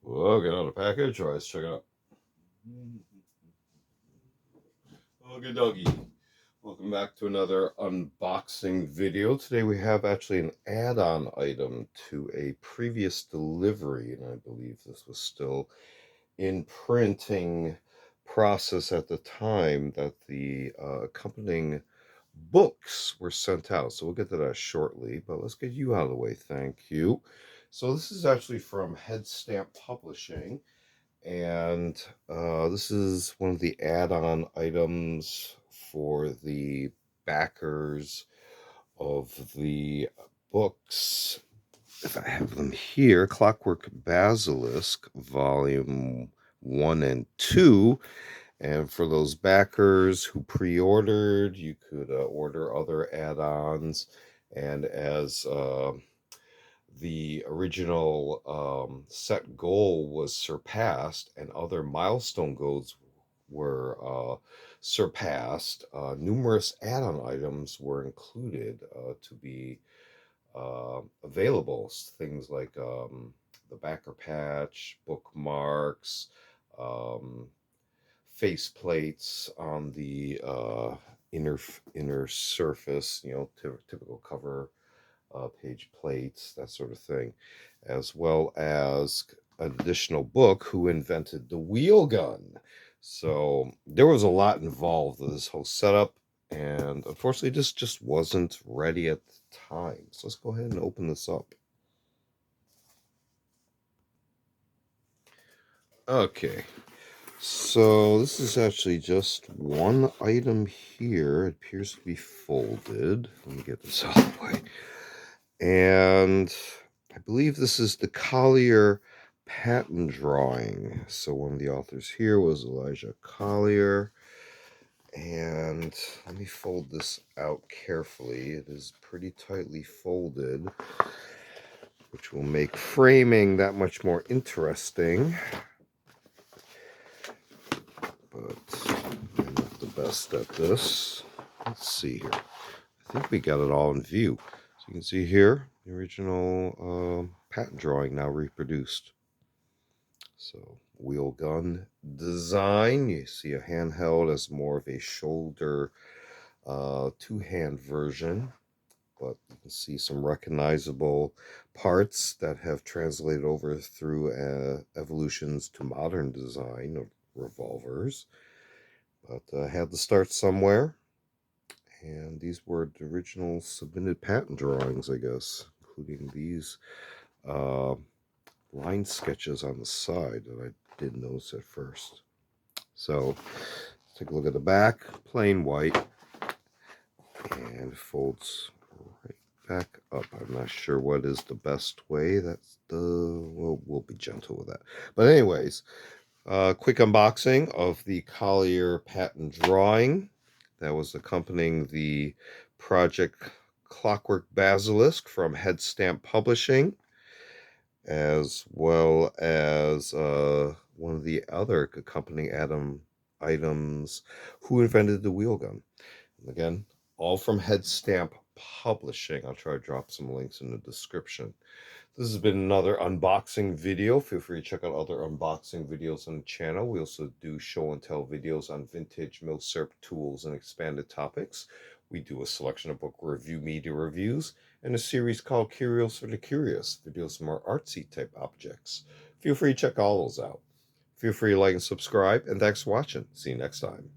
Whoa, get out of the package. All right, let's check it out. Okie dokie. Welcome back to another unboxing video. Today we have actually an add-on item to a previous delivery, and I believe this was still in printing process at the time that the accompanying books were sent out. So we'll get to that shortly, but let's get you out of the way. Thank you. So this is actually from HEADSTAMP Publishing, and this is one of the add-on items for the backers of the books. If I have them here, Clockwork Basilisk, Volume 1 and 2. And for those backers who pre-ordered, you could order other add-ons. And as the original set goal was surpassed and other milestone goals were surpassed, numerous add-on items were included to be available. Things like the backer patch, bookmarks, face plates on the inner surface, typical cover page plates, that sort of thing, as well as an additional book, Who Invented the Wheel Gun. So there was a lot involved with this whole setup, and unfortunately this just wasn't ready at the time. So let's go ahead and open this up. Okay, so this is actually just one item here. It appears to be folded. Let me get this out of the way. And I believe this is the Collier patent drawing. So one of the authors here was Elijah Collier. And let me fold this out carefully. It is pretty tightly folded, which will make framing that much more interesting. But I'm not the best at this. Let's see here. I think we got it all in view. So you can see here, the original patent drawing now reproduced. So wheel gun design. You see a handheld as more of a shoulder two-hand version. But you can see some recognizable parts that have translated over through evolutions to modern design of revolvers. But I had to start somewhere. And these were the original submitted patent drawings, I guess, including these line sketches on the side that I didn't notice at first. So let's take a look at the back, plain white, and it folds right back up. I'm not sure what is the best way. We'll be gentle with that. But anyways, quick unboxing of the Collier patent drawing that was accompanying the project Clockwork Basilisk from HEADSTAMP Publishing, as well as one of the other accompanying items, Who Invented the Wheel Gun. And again, all from HEADSTAMP Publishing. I'll try to drop some links in the description. This has been another unboxing video. Feel free to check out other unboxing videos on the channel. We also do show and tell videos on vintage milsurp tools and expanded topics. We do a selection of book review media reviews and a series called Curios for the Curious, videos from more artsy type objects. Feel free to check all those out. Feel free to like and subscribe, and thanks for watching. See you next time.